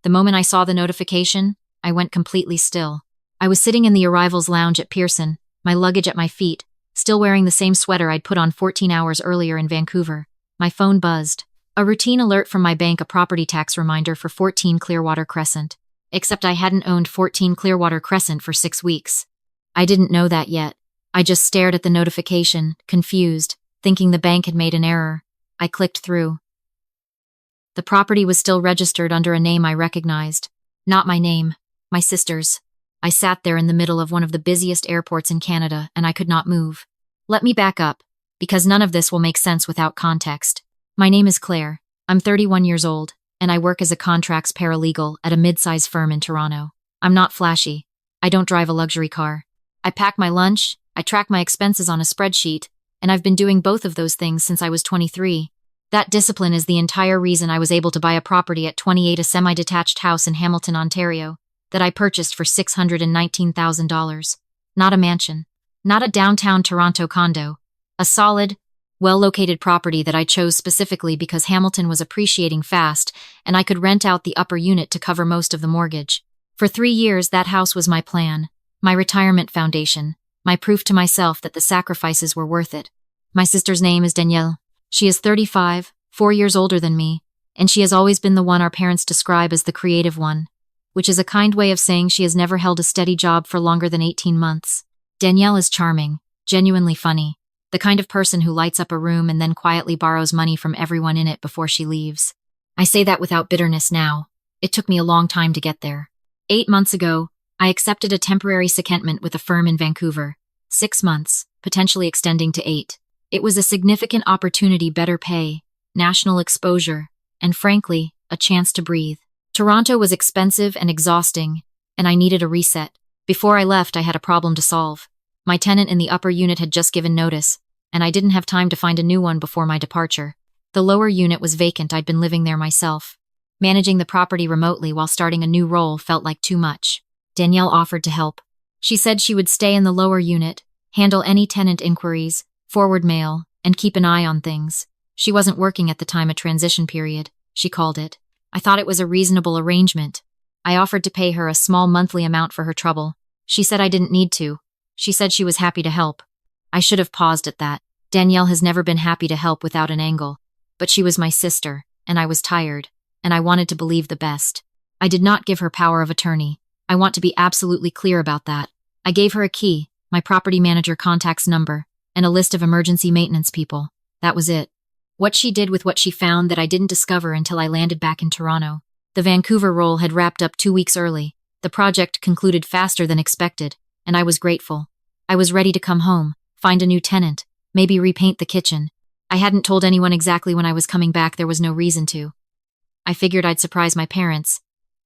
The moment I saw the notification, I went completely still. I was sitting in the arrivals lounge at Pearson, my luggage at my feet, still wearing the same sweater I'd put on 14 hours earlier in Vancouver. My phone buzzed. A routine alert from my bank, a property tax reminder for 14 Clearwater Crescent. Except I hadn't owned 14 Clearwater Crescent for 6 weeks. I didn't know that yet. I just stared at the notification, confused, thinking the bank had made an error. I clicked through. The property was still registered under a name I recognized. Not my name, my sister's. I sat there in the middle of one of the busiest airports in Canada, and I could not move. Let me back up, because none of this will make sense without context. My name is Claire. I'm 31 years old, and I work as a contracts paralegal at a mid-size firm in Toronto. I'm not flashy. I don't drive a luxury car. I pack my lunch, I track my expenses on a spreadsheet, and I've been doing both of those things since I was 23. That discipline is the entire reason I was able to buy a property at 28, a semi-detached house in Hamilton, Ontario, that I purchased for $619,000. Not a mansion. Not a downtown Toronto condo. A solid, well-located property that I chose specifically because Hamilton was appreciating fast and I could rent out the upper unit to cover most of the mortgage. For 3 years, that house was my plan, my retirement foundation, my proof to myself that the sacrifices were worth it. My sister's name is Danielle. She is 35, 4 years older than me, and she has always been the one our parents describe as the creative one, which is a kind way of saying she has never held a steady job for longer than 18 months. Danielle is charming, genuinely funny, the kind of person who lights up a room and then quietly borrows money from everyone in it before she leaves. I say that without bitterness now. It took me a long time to get there. 8 months ago, I accepted a temporary secondment with a firm in Vancouver. 6 months, potentially extending to 8. It was a significant opportunity, better pay, national exposure, and frankly, a chance to breathe. Toronto was expensive and exhausting, and I needed a reset. Before I left, I had a problem to solve. My tenant in the upper unit had just given notice, and I didn't have time to find a new one before my departure. The lower unit was vacant. I'd been living there myself. Managing the property remotely while starting a new role felt like too much. Danielle offered to help. She said she would stay in the lower unit, handle any tenant inquiries, forward mail, and keep an eye on things. She wasn't working at the time, a transition period, she called it. I thought it was a reasonable arrangement. I offered to pay her a small monthly amount for her trouble. She said I didn't need to. She said she was happy to help. I should have paused at that. Danielle has never been happy to help without an angle. But she was my sister, and I was tired, and I wanted to believe the best. I did not give her power of attorney. I want to be absolutely clear about that. I gave her a key, my property manager contact's number, and a list of emergency maintenance people. That was it. What she did with what she found that I didn't discover until I landed back in Toronto. The Vancouver role had wrapped up 2 weeks early. The project concluded faster than expected, and I was grateful. I was ready to come home, find a new tenant, maybe repaint the kitchen. I hadn't told anyone exactly when I was coming back. There was no reason to. I figured I'd surprise my parents.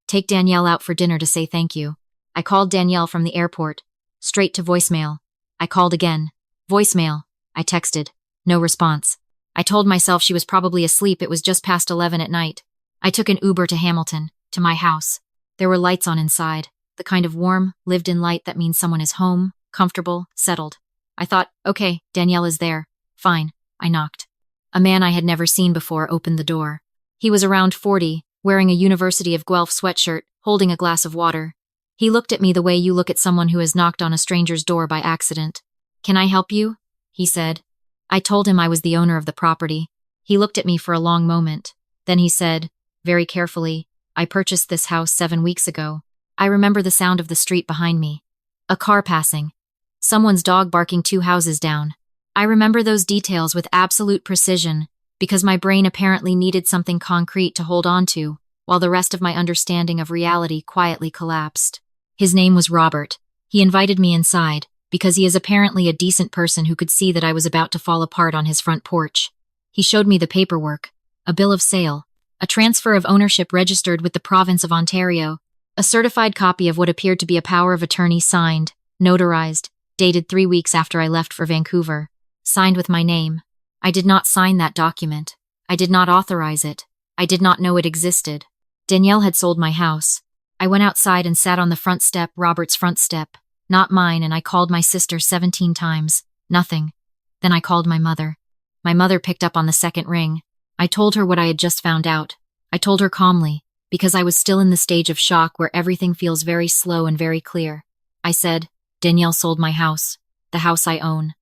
Take Danielle out for dinner to say thank you. I called Danielle from the airport. Straight to voicemail. I called again. Voicemail. I texted. No response. I told myself she was probably asleep. It was just past 11 at night. I took an Uber to Hamilton, to my house. There were lights on inside, the kind of warm, lived-in light that means someone is home, comfortable, settled. I thought, okay, Danielle is there. Fine. I knocked. A man I had never seen before opened the door. He was around 40, wearing a University of Guelph sweatshirt, holding a glass of water. He looked at me the way you look at someone who has knocked on a stranger's door by accident. Can I help you? He said. I told him I was the owner of the property. He looked at me for a long moment. Then he said, very carefully, I purchased this house 7 weeks ago. I remember the sound of the street behind me. A car passing. Someone's dog barking 2 houses down. I remember those details with absolute precision because my brain apparently needed something concrete to hold on to, while the rest of my understanding of reality quietly collapsed. His name was Robert. He invited me inside because he is apparently a decent person who could see that I was about to fall apart on his front porch. He showed me the paperwork, a bill of sale, a transfer of ownership registered with the province of Ontario, a certified copy of what appeared to be a power of attorney signed, notarized, dated 3 weeks after I left for Vancouver, signed with my name. I did not sign that document. I did not authorize it. I did not know it existed. Danielle had sold my house. I went outside and sat on the front step, Robert's front step, not mine, and I called my sister 17 times. Nothing. Then I called my mother. My mother picked up on the second ring. I told her what I had just found out. I told her calmly, because I was still in the stage of shock where everything feels very slow and very clear. I said, Danielle sold my house, the house I own,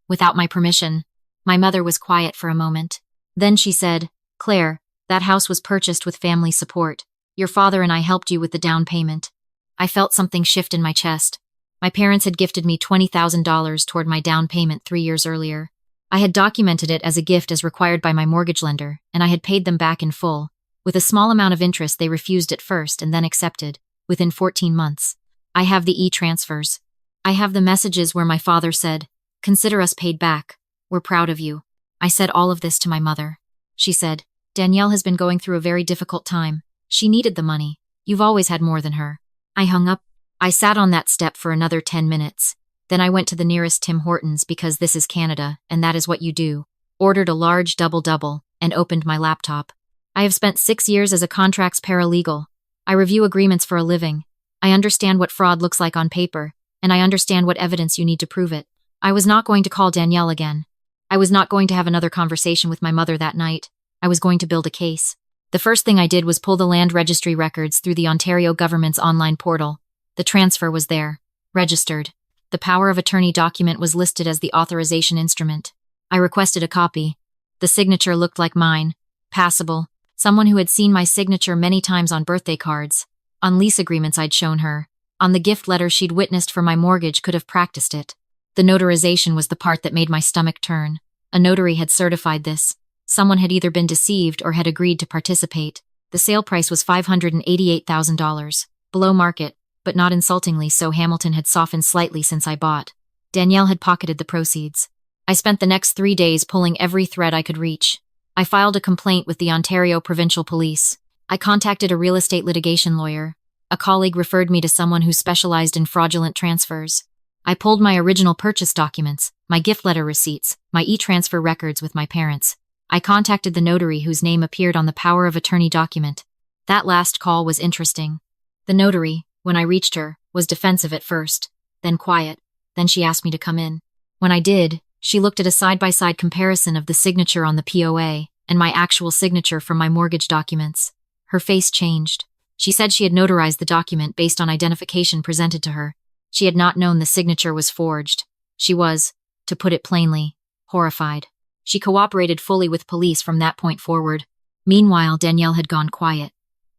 without my permission. My mother was quiet for a moment. Then she said, Claire, that house was purchased with family support. Your father and I helped you with the down payment. I felt something shift in my chest. My parents had gifted me $20,000 toward my down payment 3 years earlier. I had documented it as a gift as required by my mortgage lender, and I had paid them back in full. With a small amount of interest, they refused at first and then accepted, within 14 months. I have the e-transfers. I have the messages where my father said, Consider us paid back. We're proud of you. I said all of this to my mother. She said, Danielle has been going through a very difficult time. She needed the money. You've always had more than her. I hung up. I sat on that step for another 10 minutes. Then I went to the nearest Tim Hortons because this is Canada, and that is what you do. Ordered a large double-double, and opened my laptop. I have spent 6 years as a contracts paralegal. I review agreements for a living. I understand what fraud looks like on paper, and I understand what evidence you need to prove it. I was not going to call Danielle again. I was not going to have another conversation with my mother that night. I was going to build a case. The first thing I did was pull the land registry records through the Ontario government's online portal. The transfer was there, registered. The power of attorney document was listed as the authorization instrument. I requested a copy. The signature looked like mine, passable, someone who had seen my signature many times on birthday cards, on lease agreements I'd shown her, on the gift letter she'd witnessed for my mortgage could have practiced it. The notarization was the part that made my stomach turn. A notary had certified this. Someone had either been deceived or had agreed to participate. The sale price was $588,000, below market, but not insultingly so. Hamilton had softened slightly since I bought. Danielle had pocketed the proceeds. I spent the next 3 days pulling every thread I could reach. I filed a complaint with the Ontario Provincial Police. I contacted a real estate litigation lawyer. A colleague referred me to someone who specialized in fraudulent transfers. I pulled my original purchase documents, my gift letter receipts, my e-transfer records with my parents. I contacted the notary whose name appeared on the power of attorney document. That last call was interesting. The notary, when I reached her, was defensive at first, then quiet. Then she asked me to come in. When I did, she looked at a side-by-side comparison of the signature on the POA and my actual signature from my mortgage documents. Her face changed. She said she had notarized the document based on identification presented to her. She had not known the signature was forged. She was, to put it plainly, horrified. She cooperated fully with police from that point forward. Meanwhile, Danielle had gone quiet.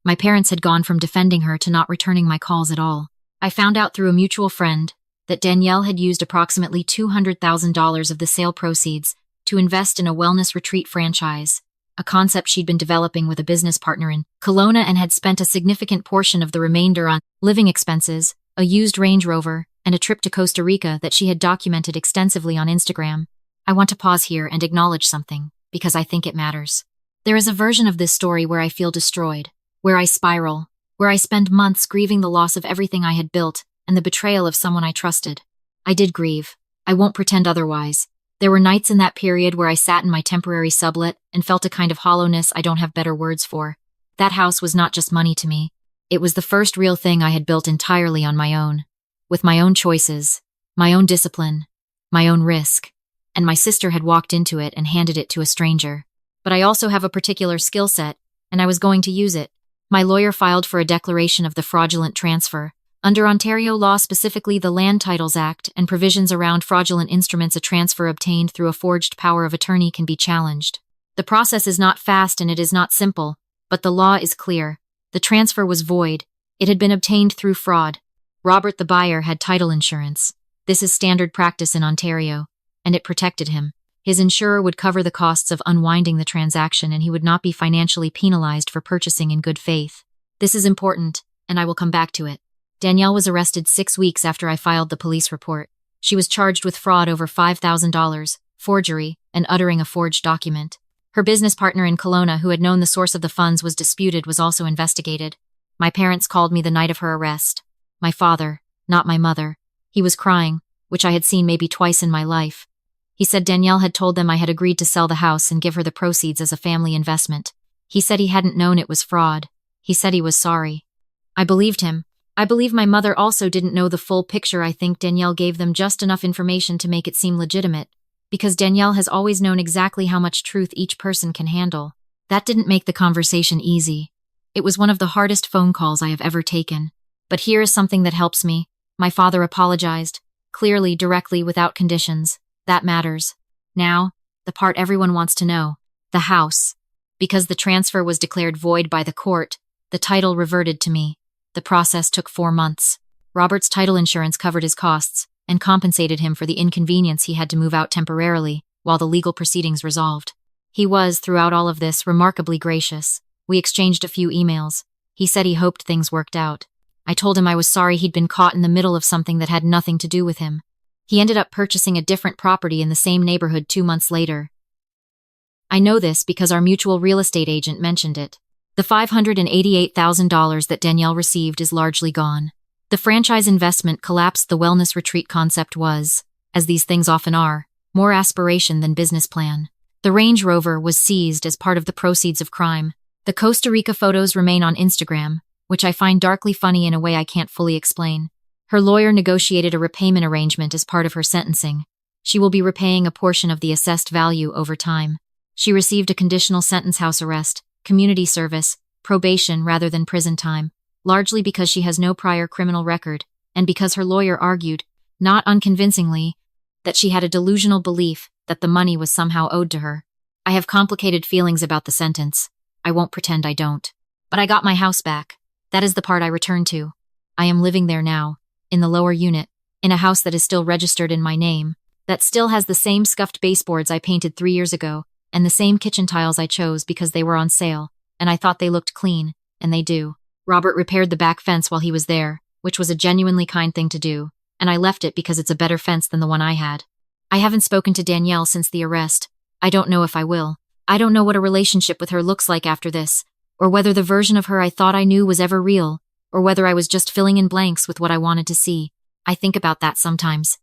My parents had gone from defending her to not returning my calls at all. I found out through a mutual friend that Danielle had used approximately $200,000 of the sale proceeds to invest in a wellness retreat franchise, a concept she'd been developing with a business partner in Kelowna, and had spent a significant portion of the remainder on living expenses, a used Range Rover, and a trip to Costa Rica that she had documented extensively on Instagram. I want to pause here and acknowledge something, because I think it matters. There is a version of this story where I feel destroyed, where I spiral, where I spend months grieving the loss of everything I had built and the betrayal of someone I trusted. I did grieve. I won't pretend otherwise. There were nights in that period where I sat in my temporary sublet and felt a kind of hollowness I don't have better words for. That house was not just money to me. It was the first real thing I had built entirely on my own, with my own choices, my own discipline, my own risk, and my sister had walked into it and handed it to a stranger. But I also have a particular skill set, and I was going to use it. My lawyer filed for a declaration of the fraudulent transfer. Under Ontario law, specifically the Land Titles Act and provisions around fraudulent instruments, a transfer obtained through a forged power of attorney can be challenged. The process is not fast and it is not simple, but the law is clear. The transfer was void. It had been obtained through fraud. Robert, the buyer, had title insurance. This is standard practice in Ontario, and it protected him. His insurer would cover the costs of unwinding the transaction, and he would not be financially penalized for purchasing in good faith. This is important, and I will come back to it. Danielle was arrested 6 weeks after I filed the police report. She was charged with fraud over $5,000, forgery, and uttering a forged document. Her business partner in Kelowna, who had known the source of the funds was disputed, was also investigated. My parents called me the night of her arrest. My father, not my mother. He was crying, which I had seen maybe twice in my life. He said Danielle had told them I had agreed to sell the house and give her the proceeds as a family investment. He said he hadn't known it was fraud. He said he was sorry. I believed him. I believe my mother also didn't know the full picture. I think Danielle gave them just enough information to make it seem legitimate, because Danielle has always known exactly how much truth each person can handle. That didn't make the conversation easy. It was one of the hardest phone calls I have ever taken. But here is something that helps me. My father apologized. Clearly, directly, without conditions. That matters. Now, the part everyone wants to know. The house. Because the transfer was declared void by the court, the title reverted to me. The process took 4 months. Robert's title insurance covered his costs and compensated him for the inconvenience he had to move out temporarily while the legal proceedings resolved. He was, throughout all of this, remarkably gracious. We exchanged a few emails. He said he hoped things worked out. I told him I was sorry he'd been caught in the middle of something that had nothing to do with him. He ended up purchasing a different property in the same neighborhood 2 months later. I know this because our mutual real estate agent mentioned it. The $588,000 that Danielle received is largely gone. The franchise investment collapsed. The wellness retreat concept was, as these things often are, more aspiration than business plan. The Range Rover was seized as part of the proceeds of crime. The Costa Rica photos remain on Instagram, which I find darkly funny in a way I can't fully explain. Her lawyer negotiated a repayment arrangement as part of her sentencing. She will be repaying a portion of the assessed value over time. She received a conditional sentence, house arrest, community service, probation rather than prison time, largely because she has no prior criminal record, and because her lawyer argued, not unconvincingly, that she had a delusional belief that the money was somehow owed to her. I have complicated feelings about the sentence. I won't pretend I don't. But I got my house back. That is the part I return to. I am living there now, in the lower unit, in a house that is still registered in my name, that still has the same scuffed baseboards I painted 3 years ago, and the same kitchen tiles I chose because they were on sale, and I thought they looked clean, and they do. Robert repaired the back fence while he was there, which was a genuinely kind thing to do, and I left it because it's a better fence than the one I had. I haven't spoken to Danielle since the arrest. I don't know if I will. I don't know what a relationship with her looks like after this, or whether the version of her I thought I knew was ever real, or whether I was just filling in blanks with what I wanted to see. I think about that sometimes.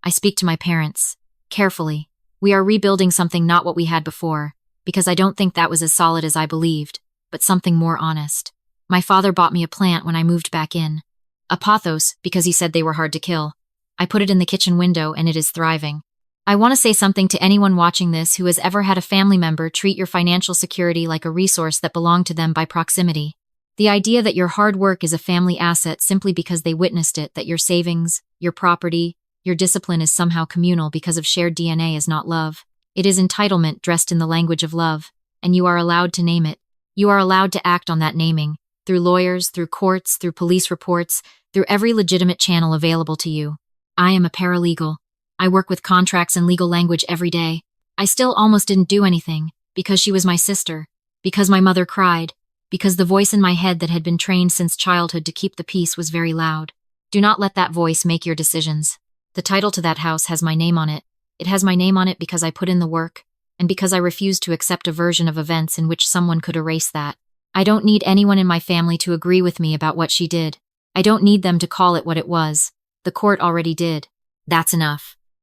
I speak to my parents. Carefully. We are rebuilding something not what we had before, because I don't think that was as solid as I believed, but something more honest. My father bought me a plant when I moved back in. A pothos, because he said they were hard to kill. I put it in the kitchen window and it is thriving. I want to say something to anyone watching this who has ever had a family member treat your financial security like a resource that belonged to them by proximity. The idea that your hard work is a family asset simply because they witnessed it, that your savings, your property, your discipline is somehow communal because of shared DNA is not love. It is entitlement dressed in the language of love, and you are allowed to name it. You are allowed to act on that naming, through lawyers, through courts, through police reports, through every legitimate channel available to you. I am a paralegal. I work with contracts and legal language every day. I still almost didn't do anything, because she was my sister, because my mother cried, because the voice in my head that had been trained since childhood to keep the peace was very loud. Do not let that voice make your decisions. The title to that house has my name on it. It has my name on it because I put in the work, and because I refused to accept a version of events in which someone could erase that. I don't need anyone in my family to agree with me about what she did. I don't need them to call it what it was. The court already did. That's enough.